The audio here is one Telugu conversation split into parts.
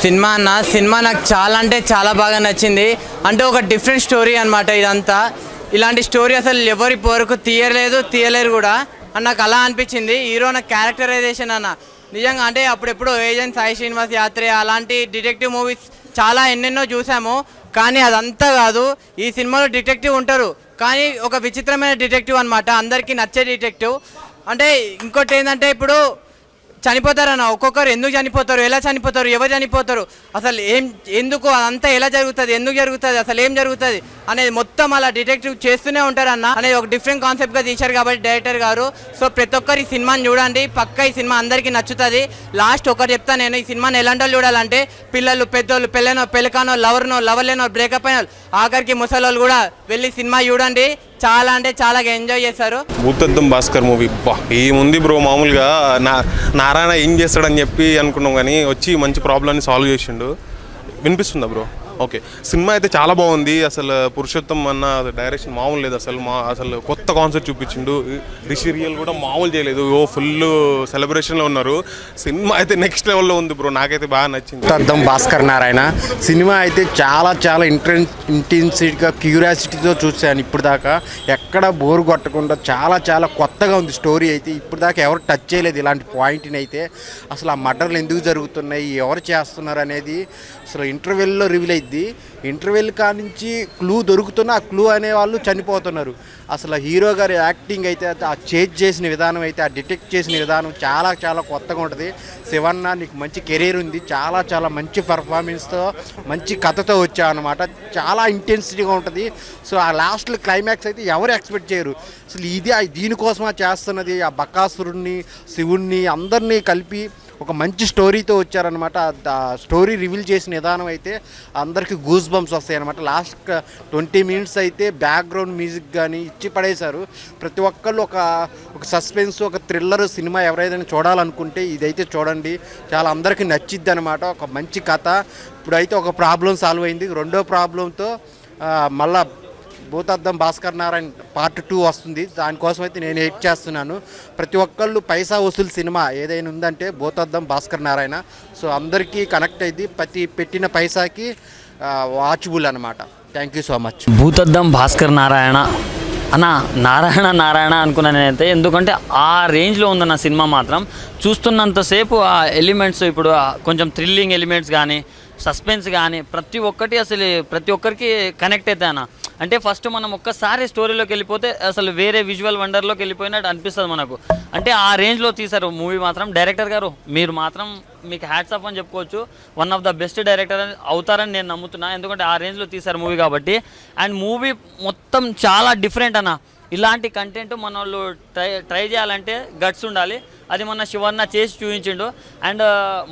సినిమా నాకు చాలా అంటే చాలా బాగా నచ్చింది. అంటే ఒక డిఫరెంట్ స్టోరీ అనమాట ఇదంతా. ఇలాంటి స్టోరీ అసలు ఎవరి వరకు తీయలేరు కూడా అని నాకు అలా అనిపించింది. హీరో నా క్యారెక్టరైజేషన్ అన్న నిజంగా అంటే అప్పుడెప్పుడు ఏజెంట్ సాయి శ్రీనివాస్ యాత్రే అలాంటి డిటెక్టివ్ మూవీస్ చాలా ఎన్నెన్నో చూసాము. కానీ అదంతా కాదు. ఈ సినిమాలో డిటెక్టివ్ ఉంటారు కానీ ఒక విచిత్రమైన డిటెక్టివ్ అనమాట, అందరికీ నచ్చే డిటెక్టివ్. అంటే ఇంకోటి ఏంటంటే ఇప్పుడు చనిపోతారన్న, ఒక్కొక్కరు ఎందుకు చనిపోతారు, ఎలా చనిపోతారు, ఎవరు చనిపోతారు, అసలు ఎందుకు అదంతా ఎలా జరుగుతుంది, ఎందుకు జరుగుతుంది, అసలు ఏం జరుగుతుంది అనేది మొత్తం అలా డిటెక్టివ్ చేస్తూనే ఉంటారన్న అనేది ఒక డిఫరెంట్ కాన్సెప్ట్గా తీశారు కాబట్టి డైరెక్టర్ గారు. సో ప్రతి ఒక్కరు ఈ సినిమాని చూడండి, పక్కా ఈ సినిమా అందరికీ నచ్చుతుంది. లాస్ట్ ఒకటి చెప్తాను నేను, ఈ సినిమాని ఎలాంటి వాళ్ళు చూడాలంటే పిల్లలు, పెద్దోళ్ళు, పెళ్ళకానో, లవర్ లేనో, బ్రేకప్ అయిన ఆఖరికి ముసలోళ్ళు కూడా వెళ్ళి సినిమా చూడండి. చాలా అంటే చాలా ఎంజాయ్ చేస్తారు. భూతద్దం భాస్కర్ మూవీ ఏముంది బ్రో, మామూలుగా నారాయణ ఏం చేస్తాడని చెప్పి అనుకున్నాం కానీ వచ్చి మంచి ప్రాబ్లమ్ని సాల్వ్ చేసిండు. వినిపిస్తుందా బ్రో? ఓకే. సినిమా అయితే చాలా బాగుంది. అసలు పురుషోత్తం అన్న డైరెక్షన్ మామూలు లేదు. అసలు కొత్త కాన్సెప్ట్ చూపించిండు. రిషి రియల్ కూడా మామూలు చేయలేదు. ఫుల్ సెలబ్రేషన్లో ఉన్నారు. సినిమా అయితే నెక్స్ట్ లెవెల్లో ఉంది బ్రో, నాకైతే బాగా నచ్చింది. భూతద్దం భాస్కర్ నారాయణ సినిమా అయితే చాలా చాలా ఇంటెన్సిటీగా క్యూరియాసిటీతో చూశాను ఇప్పుడు దాకా. ఎక్కడ బోరు కొట్టకుండా చాలా చాలా కొత్తగా ఉంది స్టోరీ అయితే. ఇప్పుడు దాకా ఎవరు టచ్ చేయలేదు ఇలాంటి పాయింట్ని అయితే. అసలు ఆ మర్డర్లు ఎందుకు జరుగుతున్నాయి, ఎవరు చేస్తున్నారు అనేది అసలు ఇంటర్వెల్లో రివీల్ అయింది. ఇంటర్వెల్ కానించి క్లూ దొరుకుతున్నా ఆ క్లూ అనేవాళ్ళు చనిపోతున్నారు. అసలు హీరో గారి యాక్టింగ్ అయితే ఆ చేజ్ చేసిన విధానం అయితే, ఆ డిటెక్ట్ చేసిన విధానం చాలా చాలా కొత్తగా ఉంటుంది. శివన్న నీకు మంచి కెరీర్ ఉంది, చాలా చాలా మంచి పర్ఫార్మెన్స్తో మంచి కథతో వచ్చావు అనమాట. చాలా ఇంటెన్సిటీగా ఉంటుంది. సో ఆ లాస్ట్లో క్లైమాక్స్ అయితే ఎవరు ఎక్స్పెక్ట్ చేయరు. అసలు దీనికోసమా చేస్తున్నది, ఆ బకాసురుణ్ణి, శివుణ్ణి అందరినీ కలిపి ఒక మంచి స్టోరీతో వచ్చారనమాట. ఆ స్టోరీ రివీల్ చేసిన విధానం అయితే అందరికీ గూస్ బంప్స్ వస్తాయి అనమాట. లాస్ట్ 20 minutes అయితే బ్యాక్గ్రౌండ్ మ్యూజిక్ కానీ ఇచ్చి పడేశారు. ప్రతి ఒక్కళ్ళు ఒక సస్పెన్స్, ఒక థ్రిల్లర్ సినిమా ఎవరైనా చూడాలనుకుంటే ఇదైతే చూడండి. చాలా అందరికీ నచ్చిద్ది అనమాట. ఒక మంచి కథ. ఇప్పుడైతే ఒక ప్రాబ్లం సాల్వ్ అయింది. రెండో ప్రాబ్లంతో మళ్ళా భూతద్దం భాస్కర్ నారాయణ పార్ట్ 2 వస్తుంది. దానికోసం అయితే నేను వెయిట్ చేస్తున్నాను. ప్రతి ఒక్కళ్ళు పైసా వసూలు సినిమా ఏదైనా ఉందంటే భూతద్దం భాస్కర్ నారాయణ. సో అందరికీ కనెక్ట్ అయింది. ప్రతి పెట్టిన పైసాకి వాచబుల్ అనమాట. Thank you so much. Bhoothaddam Bhaskar Narayana అన్న, నారాయణ అనుకున్నాను నేనైతే. ఎందుకంటే ఆ రేంజ్లో ఉందన్న సినిమా మాత్రం. చూస్తున్నంతసేపు ఆ ఎలిమెంట్స్, ఇప్పుడు కొంచెం థ్రిల్లింగ్ ఎలిమెంట్స్ కానీ, సస్పెన్స్ కానీ ప్రతి ఒక్కరికి కనెక్ట్ అవుతాయి అన్న. అంటే ఫస్ట్ మనం ఒక్కసారి స్టోరీలోకి వెళ్ళిపోతే అసలు వేరే విజువల్ వండర్లోకి వెళ్ళిపోయినట్టు అనిపిస్తుంది మనకు. అంటే ఆ రేంజ్లో తీశారు మూవీ మాత్రం. డైరెక్టర్ గారు మీరు మాత్రం మీకు హ్యాట్స్ ఆఫ్ అని చెప్పుకోవచ్చు. One of the best director అవుతారని నేను నమ్ముతున్నా. ఎందుకంటే ఆ రేంజ్లో తీశారు మూవీ కాబట్టి. అండ్ మూవీ మొత్తం చాలా డిఫరెంట్ అన్న. ఇలాంటి కంటెంట్ మన వాళ్ళు ట్రై చేయాలంటే గట్స్ ఉండాలి. అది మన శివన్న చేసి చూపించిండు. అండ్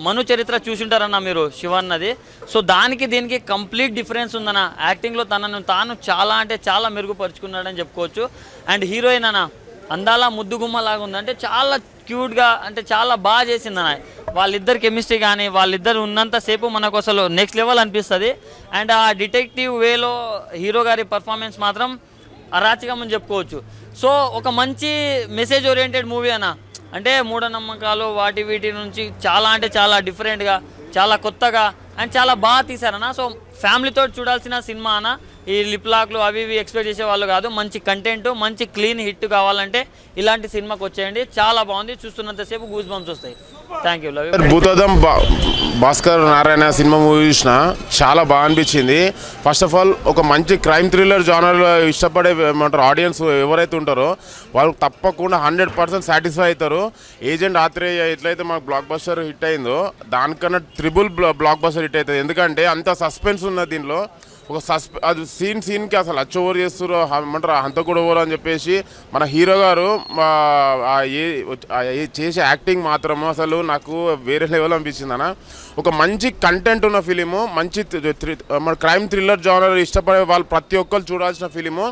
మను చరిత్ర చూసింటారన్న మీరు శివన్నది. సో దీనికి కంప్లీట్ డిఫరెన్స్ ఉందన్న. యాక్టింగ్లో తాను చాలా అంటే చాలా మెరుగుపరుచుకున్నాడని చెప్పుకోవచ్చు. అండ్ హీరోయిన్ అన్న అందాల ముద్దుగుమ్మలాగా ఉంది. అంటే చాలా క్యూట్గా, అంటే చాలా బాగా చేసిందన్న. వాళ్ళిద్దరు కెమిస్ట్రీ కానీ, వాళ్ళిద్దరు ఉన్నంతసేపు మనకు అసలు నెక్స్ట్ లెవెల్ అనిపిస్తుంది. అండ్ ఆ డిటెక్టివ్ వేలో హీరో గారి పర్ఫార్మెన్స్ మాత్రం అరాచకం అని చెప్పుకోవచ్చు. సో ఒక మంచి మెసేజ్ ఓరియంటెడ్ మూవీ అన్న. అంటే మూఢనమ్మకాలు వీటి నుంచి చాలా అంటే చాలా డిఫరెంట్గా, చాలా కొత్తగా అండ్ చాలా బాగా తీశారన్న. సో ఫ్యామిలీతో చూడాల్సిన సినిమా అన్న. ఈ లిప్ లాక్లు అవి ఎక్స్పెక్ట్ చేసే వాళ్ళు కాదు. మంచి కంటెంట్, మంచి క్లీన్ హిట్ కావాలంటే ఇలాంటి సినిమాకి వచ్చేయండి. చాలా బాగుంది. చూస్తున్నంతసేపు గూస్ బంప్స్ వస్తాయి. Thank you. Bhoothaddam Bhaskar Narayana cinema movie చూసిన చాలా బాగా అనిపించింది. ఫస్ట్ ఆఫ్ ఆల్ ఒక మంచి క్రైమ్ థ్రిల్లర్ జానర్లో ఇష్టపడే ఆడియన్స్ ఎవరైతే ఉంటారో వాళ్ళు తప్పకుండా 100% సాటిస్ఫై అవుతారు. ఏజెంట్ ఆత్రేయ ఎట్లయితే మనకు బ్లాక్ బస్టర్ హిట్ అయిందో దానికన్నా ట్రిపుల్ బ్లాక్ బస్టర్ హిట్ అవుతుంది. ఎందుకంటే అంత సస్పెన్స్ ఉన్నది దీనిలో. అది సీన్కి అసలు ఓవర్ చేస్తారు ఏమంటారు, హంతకుడు ఓవర్ అని చెప్పేసి మన హీరో గారు చేసే యాక్టింగ్ మాత్రము అసలు నాకు వేరే లెవెల్ అనిపించింది అన్న. ఒక మంచి కంటెంట్ ఉన్న ఫిలిము, మంచి మన క్రైమ్ థ్రిల్లర్ జానర్ ఇష్టపడే వాళ్ళు ప్రతి ఒక్కరు చూడాల్సిన ఫిలిము.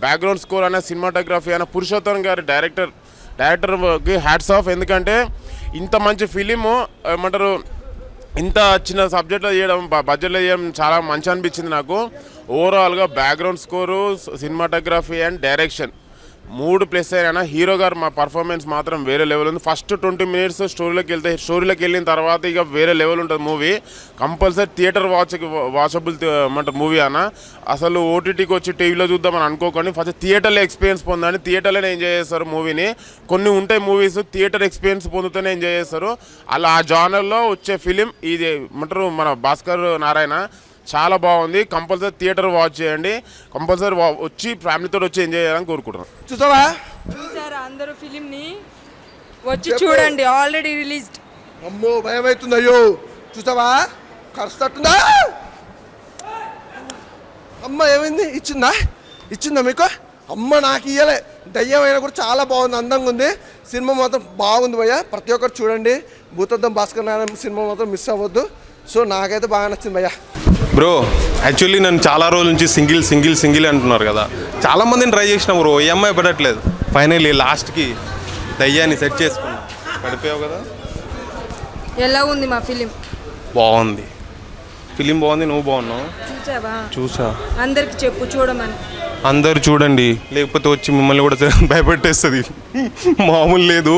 బ్యాక్గ్రౌండ్ స్కోర్ అనే, సినిమాటోగ్రఫీ అనే పురుషోత్తం గారి డైరెక్టర్కి హ్యాట్స్ ఆఫ్. ఎందుకంటే ఇంత మంచి ఫిలిము ఏమంటారు ఇంత చిన్న సబ్జెక్ట్లో చేయడం, బడ్జెట్లో చేయడం చాలా మంచి అనిపించింది నాకు. ఓవరాల్గా background score, cinematography and direction మూడు ప్లస్ అయినా హీరో గారు మా పర్ఫార్మెన్స్ మాత్రం వేరే లెవెల్ ఉంది. ఫస్ట్ 20 minutes స్టోరీలోకి వెళ్ళిన తర్వాత ఇక వేరే లెవెల్ ఉంటుంది మూవీ. కంపల్సరీ థియేటర్ వాచబుల్ ఏమంటారు మూవీ అన్న. అసలు ఓటీటీకి వచ్చి టీవీలో చూద్దామని అనుకోకండి, ఫస్ట్ థియేటర్లో ఎక్స్పీరియన్స్ పొందండి. థియేటర్లోనే ఎంజాయ్ చేస్తారు మూవీని. కొన్ని ఉంటాయి మూవీస్ థియేటర్ ఎక్స్పీరియన్స్ పొందుతూనే ఎంజాయ్ చేస్తారు. అలా ఆ జానర్లో వచ్చే ఫిలిం ఇది ఏమంటారు మన భాస్కర్ నారాయణ. చాలా బాగుంది. కంపల్సరీ థియేటర్ వాచ్ చేయండి. కంపల్సరీ వచ్చి ఫ్యామిలీతో వచ్చి ఎంజాయ్ చేయాలని కోరుకుంటున్నాను. చూసారా అందరూ ఫిలింని వచ్చి చూడండి. Already released. అమ్మో భయం అవుతుంది. అయ్యో చూసావా కరుస్తట్టుందా? అమ్మ ఏమైంది? ఇచ్చిందా మీకు? అమ్మ నాకు ఇయ్యలే. దయ్యం అయినా కూడా చాలా బాగుంది, అందంగా ఉంది. సినిమా మాత్రం బాగుంది భయ్య. ప్రతి ఒక్కరు చూడండి. భూతద్దం భాస్కర్ నారాయణ సినిమా మాత్రం మిస్ అవ్వద్దు. సో నాకైతే బాగా నచ్చింది భయ్య. బ్రో యాక్చువల్లీ నన్ను చాలా రోజుల నుంచి సింగిల్ అంటున్నారు కదా, చాలా మందిని ట్రై చేసిన బ్రో, ఈ అమ్మాయి పడట్లేదు. ఫైనల్లీ లాస్ట్కి దయ్యాన్ని సెట్ చేసుకున్నా. పడిపోయావు కదా. ఎలా ఉంది మా ఫిలిం? బాగుంది, ఫిలిం బాగుంది. నువ్వు బాగున్నావు? చూసావా? చూసా. అందరికి చెప్పు చూడమని. అందరు చూడండి, లేకపోతే వచ్చి మిమ్మల్ని కూడా భయపెట్టేస్తుంది. మామూలు లేదు,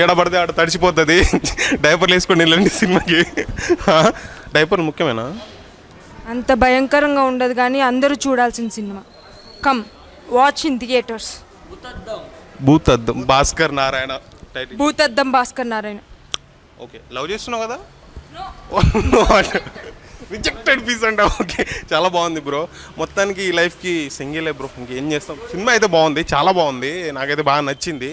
ఏడ పడితే ఆడ తడిచిపోతుంది. డైపర్లు వేసుకొని వెళ్ళండి సినిమాకి. డైపర్ ముఖ్యమేనా? అంత భయంకరంగా ఉండదు కానీ అందరూ చూడాల్సిన cinema. Come watch in theatres. Bhoothaddam Bhaskar Narayana title. Bhoothaddam Bhaskar Narayana. Okay, love చేస్తున్నావు కదా? రిజెక్టెడ్ పీస్ అంట. ఓకే, చాలా బాగుంది బ్రో. మొత్తానికి ఈ లైఫ్కి సింగిలే బ్రో, ఇంకేం చేస్తాం. సినిమా అయితే బాగుంది, చాలా బాగుంది, నాకైతే బాగా నచ్చింది.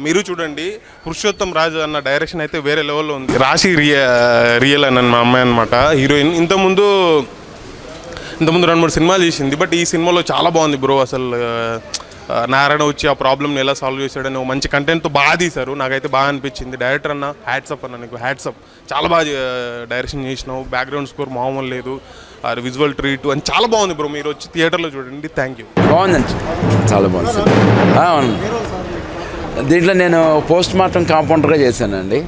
మీరు చూడండి. పురుషోత్తం రాజు అన్న డైరెక్షన్ అయితే వేరే లెవెల్లో ఉంది. రాశి రియల్ అని మా అమ్మాయి అనమాట హీరోయిన్. ఇంతకుముందు 2-3 సినిమాలు చేసింది, బట్ ఈ సినిమాలో చాలా బాగుంది బ్రో. అసలు నారాయణ వచ్చి ఆ ప్రాబ్లమ్ని ఎలా సాల్వ్ చేశాడని ఒక మంచి కంటెంట్తో బాగా తీశారు. నాకైతే బాగా అనిపించింది. డైరెక్టర్ అన్న హ్యాట్సప్ అన్న, నీకు హ్యాట్సప్. చాలా బాగా డైరెక్షన్ చేసినావు. బ్యాక్గ్రౌండ్ స్కోర్ మామూలు లేదు, విజువల్ ట్రీట్ అని చాలా బాగుంది బ్రో. మీరు వచ్చి థియేటర్లో చూడండి. Thank you. బాగుందండి, చాలా బాగుంది. దీంట్లో నేను పోస్ట్ మార్టం కాంపౌండర్గా చేశానండి.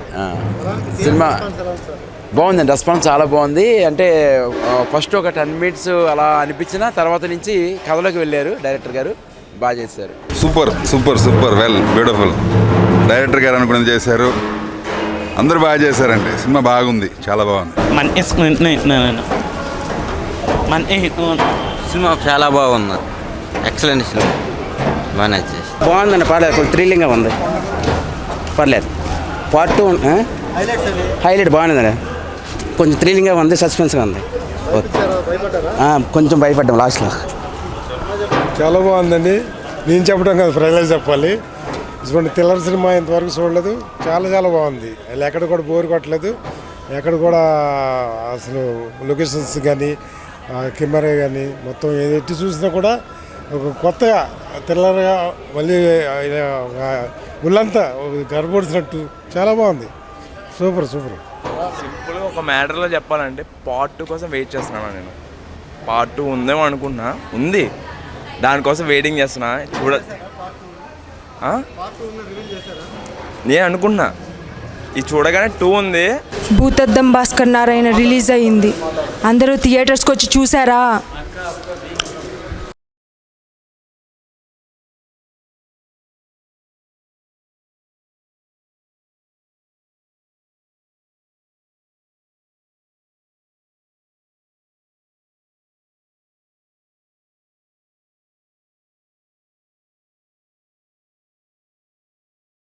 సినిమా బాగుందండి, రెస్పాన్స్ చాలా బాగుంది. అంటే ఫస్ట్ ఒక 10 minutes అలా అనిపించిన తర్వాత నుంచి కథలోకి వెళ్ళారు డైరెక్టర్ గారు, బాగా చేశారు. Super well beautiful. డైరెక్టర్ గారు అనుకున్నది చేశారు, అందరూ బాగా చేశారండి. సినిమా బాగుంది, చాలా బాగుంది. సినిమా చాలా బాగుంది, ఎక్సలెంట్ సినిమా, బాగా నచ్చేసి. బాగుందండి, పర్లేదు, కొంచెం థ్రిల్లింగ్గా ఉంది, పర్లేదు. పార్ట్ 2 హైలైట్ బాగుందండి, కొంచెం థ్రిల్లింగ్గా ఉంది, సస్పెన్స్గా ఉంది. కొంచెం భయపడ్డాం లాస్ట్లో. చాలా బాగుందండి. నేను చెప్పడం కాదు, ప్రజలకు చెప్పాలి. ఇటువంటి థ్రిల్లర్ సినిమా ఇంతవరకు చూడలేదు. చాలా బాగుంది. అలా ఎక్కడ కూడా బోర్ కొట్టలేదు. ఎక్కడ కూడా అసలు లొకేషన్స్ కానీ కెమెరా కానీ మొత్తం ఎట్టి చూసినా కూడా ఒక కొత్తగా థ్రిల్లర్గా మళ్ళీ ఒళ్ళంతా గర్భపడిచినట్టు చాలా బాగుంది. సూపర్. సింపుల్గా ఒక మ్యాటర్లో చెప్పాలంటే పార్ట్ 2 కోసం వెయిట్ చేస్తున్నాను నేను. పార్ట్ 2 ఉందేమో అనుకుంటున్నా, ఉంది, దానికోసం వెయిటింగ్ చేస్తున్నా. నేను అనుకుంటున్నా ఇది చూడగానే 2 ఉంది. భూతద్దం భాస్కర్ నారాయణ రిలీజ్ అయ్యింది. అందరూ థియేటర్స్కి వచ్చి చూసారా?